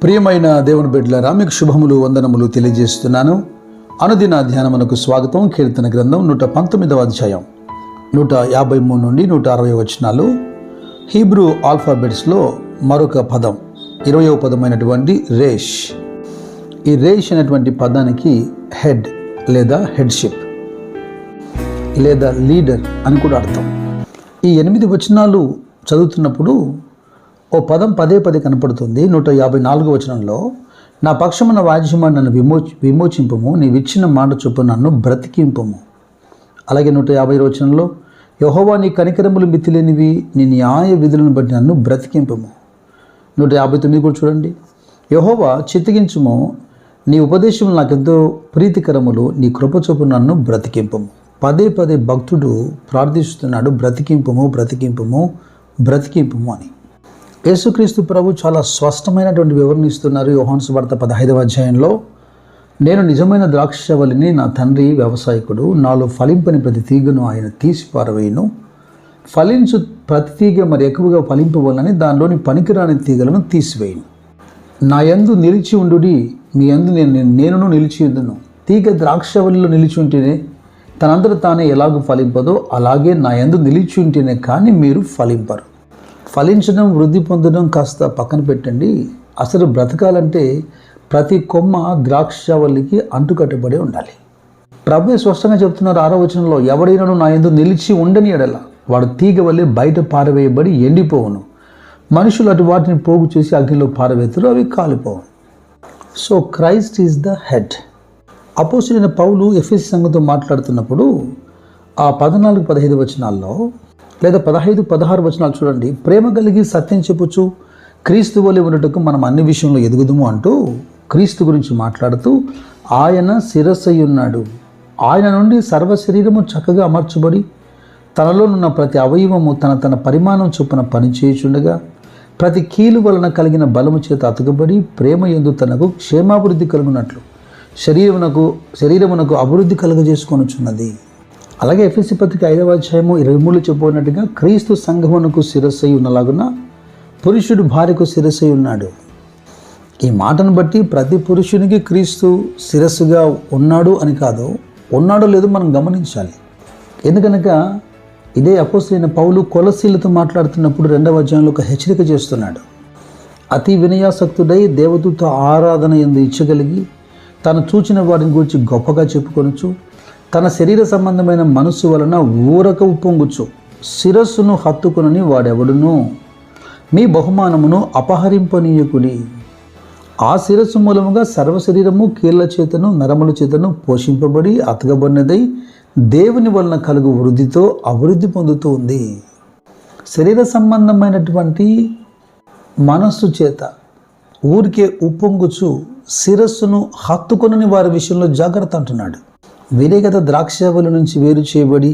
ప్రియమైన దేవుని బిడ్డలారా, మీకు శుభములు వందనములు తెలియజేస్తున్నాను. అనుదిన ధ్యానమునకు స్వాగతం. కీర్తన గ్రంథం 119వ అధ్యాయం 153 నుండి 160 వచనాలు. హీబ్రూ ఆల్ఫాబెట్స్లో మరొక పదం, 20వ పదమైనటువంటి రేష్. ఈ రేష్ అనేటువంటి పదానికి హెడ్ లేదా హెడ్షిప్ లేదా లీడర్ అని కూడా అర్థం. ఈ 8 వచనాలు చదువుతున్నప్పుడు ఓ పదం పదే కనపడుతుంది. 154వ వచనంలో, నా పక్షమున వాజ్యమా నన్ను విమోచింపము, నీవిచ్చిన మాట చొప్పున నన్ను బ్రతికింపము. అలాగే 150వ వచనంలో, యెహోవా నీ కనికరములు మితిలేనివి, నీ న్యాయ విధులను బట్టి నన్ను బ్రతికింపము. 159 కూడా చూడండి, యెహోవా చిత్తగించుము, నీ ఉపదేశములు నాకెంతో ప్రీతికరములు, నీ కృప చొప్పున నన్ను బ్రతికింపము. పదే భక్తుడు ప్రార్థిస్తున్నాడు, బ్రతికింపము బ్రతికింపము బ్రతికింపము అని. యేసుక్రీస్తు ప్రభు చాలా స్పష్టమైనటువంటి వివరణ ఇస్తున్నారు. యోహాను సువార్త 15వ అధ్యాయంలో, నేను నిజమైన ద్రాక్షవల్లిని, నా తండ్రి వ్యవసాయకుడు, నాలో ఫలింపని ప్రతి తీగను ఆయన తీసి పారవేయును, ఫలించు ప్రతి తీగ మరి ఎక్కువగా ఫలింపవలని దానిలోని పనికిరాని తీగలను తీసివేయును. నా యందు నిలిచి ఉండుడి, మీ యందు నేను నిలిచి ఉందును. తీగ ద్రాక్షవల్లిలో నిలిచి ఉంటేనే తనంతట తానే ఎలాగూ ఫలింపదో, అలాగే నా యందు నిలిచి ఉంటేనే కానీ మీరు ఫలింపరు. ఫలించడం, వృద్ధి పొందడం కాస్త పక్కన పెట్టండి. అసలు బ్రతకాలంటే ప్రతి కొమ్మ ద్రాక్షవల్లికి అంటుకట్టబడి ఉండాలి. ప్రభువే స్పష్టంగా చెప్తున్నారు 6వ వచనంలో, ఎవడైనా నా యందు నిలిచి ఉండని ఎడల వాడు తీగ వల్లే బయట పారవేయబడి ఎండిపోవును, మనుషులు అటు వాటిని పోగు చేసి అగ్నిలో పారవేతురు, అవి కాలిపోవును. So Christ is the head. అపోస్తలుడైన పౌలు ఎఫెసీ సంఘంతో మాట్లాడుతున్నప్పుడు ఆ 14-15 వచనాల్లో లేదా 15-16 వచనాలు చూడండి, ప్రేమ కలిగి సత్యం చెప్పుచు క్రీస్తు వలె ఉన్నట్టుకు మనం అన్ని విషయంలో ఎదుగుదుము అంటూ క్రీస్తు గురించి మాట్లాడుతూ, ఆయన శిరస్సై ఉన్నాడు, ఆయన నుండి సర్వ శరీరము చక్కగా అమర్చబడి తనలోనున్న ప్రతి అవయవము తన పరిమాణం చొప్పున పనిచేయుచుండగా ప్రతి కీలు వలన కలిగిన బలము చేత అతకబడి ప్రేమ యందు తనకు క్షేమాభివృద్ధి కలుగునట్లు శరీరమునకు అభివృద్ధి కలుగజేసుకొనుచున్నది. అలాగే ఎఫెసీ పత్రిక 5వ అధ్యాయము 23 చెప్పినట్టుగా క్రీస్తు సంఘమునకు శిరస్సై ఉన్నలాగున పురుషుడు భార్యకు శిరస్సై ఉన్నాడు. ఈ మాటను బట్టి ప్రతి పురుషునికి క్రీస్తు శిరస్సుగా ఉన్నాడు అని కాదు, ఉన్నాడో లేదో మనం గమనించాలి. ఎందుకనక ఇదే అపోస్తలుడైన పౌలు కొలసీలతో మాట్లాడుతున్నప్పుడు 2వ అధ్యాయంలో ఒక హెచ్చరిక చేస్తున్నాడు. అతి వినయాసక్తుడై దేవదూత ఆరాధన యందు ఇచ్చగలిగి తను చూచిన వారిని గురించి గొప్పగా చెప్పుకొనుచు తన శరీర సంబంధమైన మనస్సు వలన ఊరక ఉప్పొంగుచు శిరస్సును హత్తుకొనని వాడెవడును మీ బహుమానమును అపహరింపనీయకుడి. ఆ శిరస్సు మూలముగా సర్వశరీరము కీళ్ల చేతను నరముల చేతను పోషింపబడి అతకబడినదై దేవుని వలన కలుగు వృద్ధితో అభివృద్ధి పొందుతూ ఉంది. శరీర సంబంధమైనటువంటి మనస్సు చేత ఊరికే ఉప్పొంగుచు శిరస్సును హత్తుకొనని వారి విషయంలో జాగ్రత్త అంటున్నాడు. వీరే కదా ద్రాక్షవల్లి నుంచి వేరు చేయబడి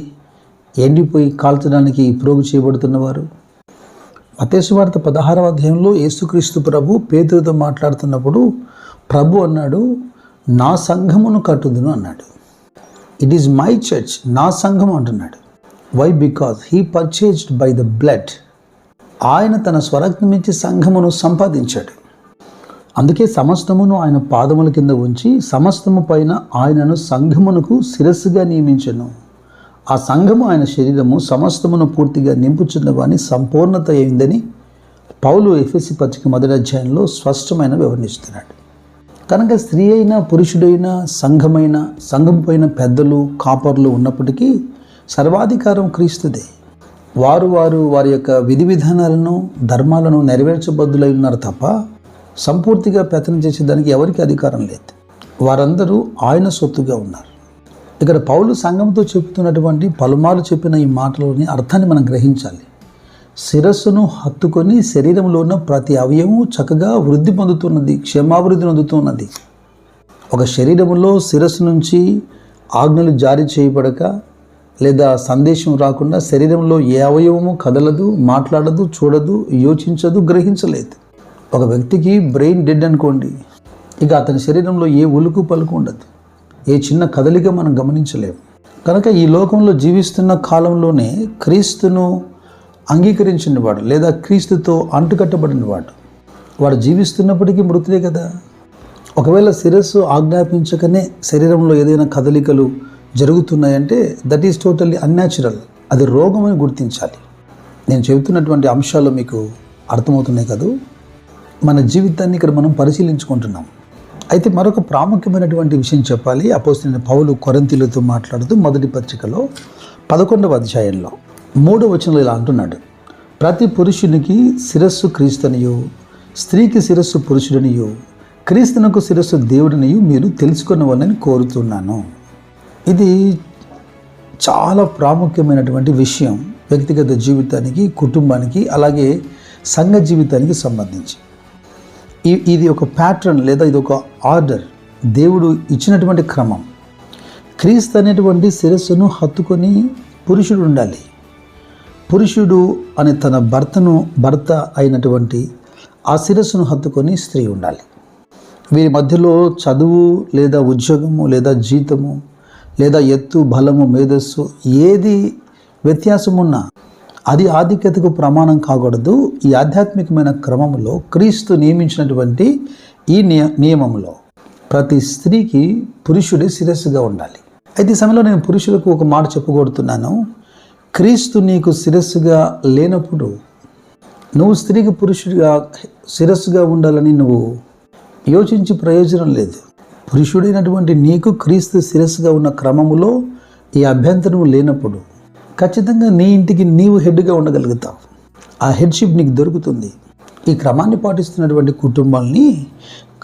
ఎండిపోయి కాల్చడానికి ప్రోగు చేయబడుతున్నవారు. మత్తయి సువార్త 16వ అధ్యాయంలో యేసుక్రీస్తు ప్రభు పేతురుతో మాట్లాడుతున్నప్పుడు ప్రభు అన్నాడు, నా సంఘమును కట్టుదును అన్నాడు. ఇట్ ఈజ్ మై చర్చ్, నా సంఘం అంటున్నాడు. Why? Because he purchased by the blood. ఆయన తన స్వరక్తం ఇచ్చి సంఘమును సంపాదించాడు. అందుకే సమస్తమును ఆయన పాదముల కింద ఉంచి సమస్తము పైన ఆయనను సంఘమునకు శిరస్సుగా నియమించెను. ఆ సంఘము ఆయన శరీరము సమస్తమును పూర్తిగా నింపుచున్నవాని సంపూర్ణత అయిందని పౌలు ఎఫెసీ పత్రిక 1వ అధ్యాయంలో స్పష్టమైన వివరణిస్తున్నాడు. కనుక స్త్రీ అయినా పురుషుడైనా సంఘం పైన పెద్దలు కాపర్లు ఉన్నప్పటికీ సర్వాధికారం క్రీస్తుదే. వారి యొక్క విధి విధానాలను ధర్మాలను నెరవేర్చబద్దులై ఉన్నారు తప్ప సంపూర్తిగా పెత్తనం చేసేదానికి ఎవరికి అధికారం లేదు. వారందరూ ఆయన సొత్తుగా ఉన్నారు. ఇక్కడ పౌలు సంఘంతో చెబుతున్నటువంటి పలుమార్లు చెప్పిన ఈ మాటలోని అర్థాన్ని మనం గ్రహించాలి. శిరస్సును హత్తుకొని శరీరంలో ఉన్న ప్రతి అవయవము చక్కగా వృద్ధి పొందుతున్నది, క్షేమాభివృద్ధి పొందుతున్నది. ఒక శరీరంలో శిరస్సు నుంచి ఆజ్ఞలు జారీ చేయబడక లేదా సందేశం రాకుండా శరీరంలో ఏ అవయవము కదలదు, మాట్లాడదు, చూడదు, యోచించదు, గ్రహించలేదు. ఒక వ్యక్తికి బ్రెయిన్ డెడ్ అనుకోండి, ఇక అతని శరీరంలో ఏ ఉలుకు పలుకు ఉండదు, ఏ చిన్న కదలిక మనం గమనించలేము. కనుక ఈ లోకంలో జీవిస్తున్న కాలంలోనే క్రీస్తును అంగీకరించిన వాడు లేదా క్రీస్తుతో అంటుకట్టబడిన వాడు వాడు జీవిస్తున్నప్పటికీ మృతుడే కదా. ఒకవేళ శిరస్సు ఆజ్ఞాపించకనే శరీరంలో ఏదైనా కదలికలు జరుగుతున్నాయంటే దట్ ఈస్ టోటల్లీ అన్యాచురల్. అది రోగం అని గుర్తించాలి. నేను చెబుతున్నటువంటి అంశాలు మీకు అర్థమవుతున్నాయి కదా. మన జీవితాన్ని ఇక్కడ మనం పరిశీలించుకుంటున్నాం. అయితే మరొక ప్రాముఖ్యమైనటువంటి విషయం చెప్పాలి. అపోస్తలుడైన పౌలు కొరింథీయులతో మాట్లాడుతూ మొదటి పత్రికలో 11వ అధ్యాయంలో 3వ వచనంలో ఇలా అంటున్నాడు, ప్రతి పురుషునికి శిరస్సు క్రీస్తునియు, స్త్రీకి శిరస్సు పురుషుడనియు, క్రీస్తునకు శిరస్సు దేవుడినియు మీరు తెలుసుకున్నవాళ్ళని కోరుతున్నాను. ఇది చాలా ప్రాముఖ్యమైనటువంటి విషయం వ్యక్తిగత జీవితానికి, కుటుంబానికి, అలాగే సంఘ జీవితానికి సంబంధించి. ఇది ఒక ప్యాటర్న్ లేదా ఇది ఒక ఆర్డర్, దేవుడు ఇచ్చినటువంటి క్రమం. క్రీస్తు అనేటువంటి శిరస్సును హత్తుకొని పురుషుడు ఉండాలి. పురుషుడు అనే తన భర్త అయినటువంటి ఆ శిరస్సును హత్తుకొని స్త్రీ ఉండాలి. వీరి మధ్యలో చదువు లేదా ఉద్యోగము లేదా జీతము లేదా ఎత్తు, బలము, మేధస్సు ఏది వ్యత్యాసమున్నా అది ఆధిక్యతకు ప్రమాణం కాకూడదు. ఈ ఆధ్యాత్మికమైన క్రమంలో క్రీస్తు నియమించినటువంటి ఈ నియమంలో ప్రతి స్త్రీకి పురుషుడే శిరస్సుగా ఉండాలి. అయితే ఈ సమయంలో నేను పురుషులకు ఒక మాట చెప్పగోడుతున్నాను. క్రీస్తు నీకు శిరస్సుగా లేనప్పుడు నువ్వు స్త్రీకి పురుషుడిగా శిరస్సుగా ఉండాలని నువ్వు యోచించి ప్రయోజనం లేదు. పురుషుడైనటువంటి నీకు క్రీస్తు శిరస్సుగా ఉన్న క్రమములో ఈ అభ్యంతరం లేనప్పుడు ఖచ్చితంగా నీ ఇంటికి నీవు హెడ్గా ఉండగలుగుతావు. ఆ హెడ్షిప్ నీకు దొరుకుతుంది. ఈ క్రమాన్ని పాటిస్తున్నటువంటి కుటుంబాలని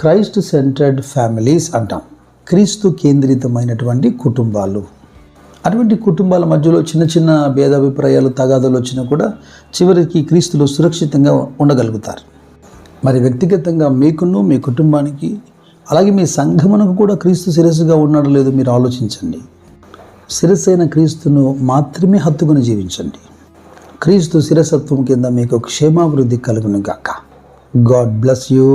క్రైస్ట్ సెంటర్డ్ ఫ్యామిలీస్ అంటాం. క్రీస్తు కేంద్రితమైనటువంటి కుటుంబాలు. అటువంటి కుటుంబాల మధ్యలో చిన్న చిన్న భేదాభిప్రాయాలు, తగాదాలు వచ్చినా కూడా చివరికి క్రీస్తులో సురక్షితంగా ఉండగలుగుతారు. మరి వ్యక్తిగతంగా మీకును, మీ కుటుంబానికి, అలాగే మీ సంఘమునకు కూడా క్రీస్తు శిరస్సుగా ఉన్నాడో లేదో మీరు ఆలోచించండి. శిరస్సైన క్రీస్తును మాత్రమే హత్తుకుని జీవించండి. క్రీస్తు శిరసత్వం కింద మీకు క్షేమాభివృద్ధి కలుగును గాక. God bless you.